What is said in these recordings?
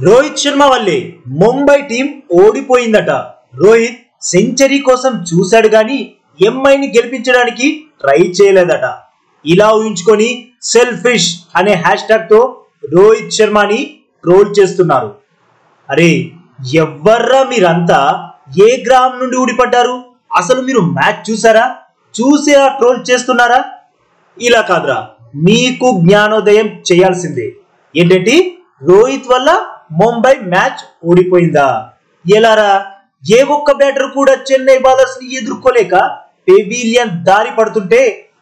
రోహిత్ శర్మ వల్లే Mumbai team ఓడిపోయిందట. Rohit century కోసం చూశాడు గాని ఎంఐని గెలిపించడానికి ట్రై చేయలేదట. ఇలా ఊహించుకొని సెల్ఫిష్ అనే హ్యాష్ ట్యాగ్ తో రోహిత్ శర్మని ట్రోల్ చేస్తున్నారు. అరే ఎవర్రా మీరంతా, ఏ గ్రహం నుండి ఊడిపడ్డారు? అసలు మీరు మ్యాచ్ చూసారా? చూసే ఆ ట్రోల్ చేస్తున్నారా? ఇలా కాదురా, మీకు జ్ఞానోదయం చేయాల్సిందే. ఏంటంటే రోహిత్ వల్ల ముంబై మ్యాచ్ ఓడిపోయిందా? ఎలారా? ఏ ఒక్క బ్యాటర్ కూడా చెన్నై బౌలర్స్ ని ఎదుర్కోలేక పెవిలియన్ దారి పడుతుంటే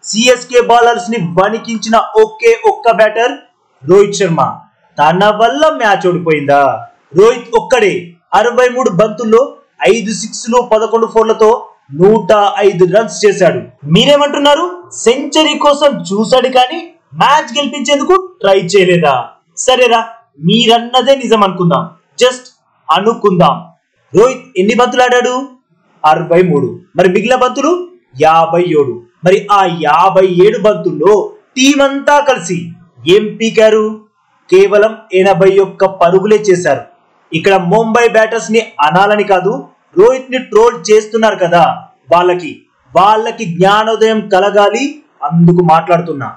సిఎస్కే బౌలర్స్ ని వణికించిన ఒకే ఒక్క బ్యాటర్ రోహిత్ శర్మ. తన వల్ల మ్యాచ్ ఓడిపోయిందా? రోహిత్ ఒక్కడే 63 బంతుల్లో 5 సిక్స్లు 11 ఫోర్లతో 105 రన్స్ చేశాడు. మీరేమంటున్నారు? సెంచరీ కోసం చూశాడు కానీ మ్యాచ్ గెలిపించేందుకు ట్రై చేయలేదా? సరేరా, మీరన్నదే నిజం అనుకుందాం, జస్ట్ అనుకుందాం. రోహిత్ ఎన్ని బంతులు ఆడాడు? 63. మరి మిగిలిన బంతులు 57. మరి ఆ 57 బంతుల్లో టీం అంతా కలిసి ఏం పీకారు? కేవలం 81 పరుగులే చేశారు. ఇక్కడ ముంబై బ్యాటర్స్ ని అనాలని కాదు, రోహిత్ ని ట్రోల్ చేస్తున్నారు కదా, వాళ్ళకి జ్ఞానోదయం కలగాలి, అందుకు మాట్లాడుతున్నా.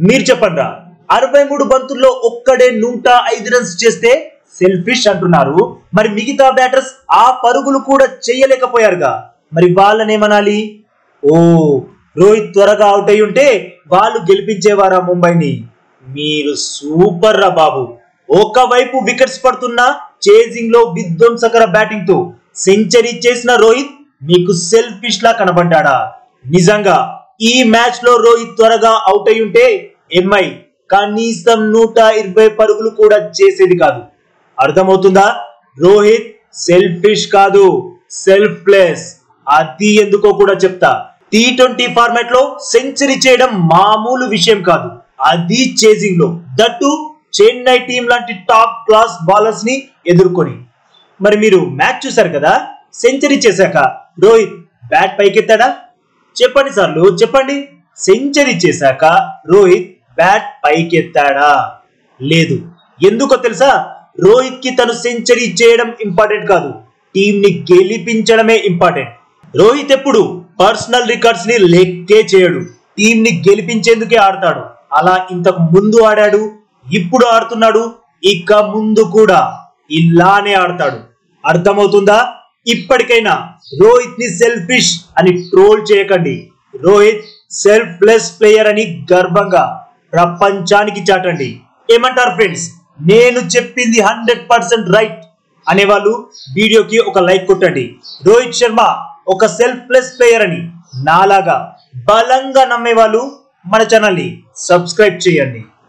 మీరు చెప్పండి, 63 బంతుల్లో ఒక్కడే 105 రన్స్ చేస్తే సెల్ఫిష్ అంటున్నారు. మరి మిగతా బ్యాటర్స్ ఆ పరుగులు కూడా చేయలేకపోయారుగా, మరి వాళ్ళనేమనాలి? ఓ, రోహిత్ త్వరగా అవుట్ అయి ఉంటే వాళ్ళు గెలిపించేవారా ముంబైని? మీరు సూపర్ రా బాబు. ఒకవైపు వికెట్స్ పడుతున్నా చేజింగ్ లో విధ్వంసకర బ్యాటింగ్ తో సెంచరీ చేసిన రోహిత్ మీకు సెల్ఫిష్ లా కనబడ్డా? నిజంగా ఈ మ్యాచ్ లో రోహిత్ త్వరగా అవుట్ అయి ఉంటే ఎంఐ కనీసం 120 పరుగులు కూడా చేసేది కాదు. అర్థమవుతుందా? రోహిత్ సెల్ఫిష్ కాదు, సెల్ఫ్లెస్. అది ఎందుకో కూడా చెప్తా. T20 ఫార్మాట్ లో సెంచరీ చేయడం మామూలు విషయం కాదు, అది చేజింగ్ లో, దట్టు చెన్నై టీం లాంటి టాప్ క్లాస్ బౌలర్స్ ని ఎదుర్కొని. మరి మీరు మ్యాచ్ చూసారు కదా, సెంచరీ చేశాక రోహిత్ బ్యాట్ పైకెత్తాడా? చెప్పండి సార్లు, చెప్పండి. సెంచరీ చేశాక రోహిత్ బ్యాట్ పైకెత్తాడా? లేదు. ఎందుకో తెలుసా? రోహిత్ కి తను సెంచరీ చేయడం ఇంపార్టెంట్ కాదు, టీం ని గెలిపించడమే ఇంపార్టెంట్. రోహిత్ ఎప్పుడు పర్సనల్ రికార్డ్స్ ని లెక్కే చేయడు, టీం ని గెలిపించేందుకే ఆడతాడు. అలా ఇంతకు ముందు ఆడాడు, ఇప్పుడు ఆడుతున్నాడు, ఇక ముందు కూడా ఇలానే ఆడతాడు. అర్థమవుతుందా? ఇప్పటికైనా రోహిత్ ని సెల్ఫిష్ అని ట్రోల్ చేయకండి. రోహిత్ సెల్ఫ్లెస్ ప్లేయర్ అని గర్వంగా ప్రపంచానికి చాటండి. ఏమంటారు ఫ్రెండ్స్? నేను చెప్పింది 100% రైట్ అనేవాళ్ళు వీడియోకి ఒక లైక్ కొట్టండి. రోహిత్ శర్మ ఒక సెల్ఫ్లెస్ ప్లేయర్ అని నాలాగా బలంగా నమ్మేవాళ్ళు మన ఛానల్ ని సబ్స్క్రైబ్ చేయండి.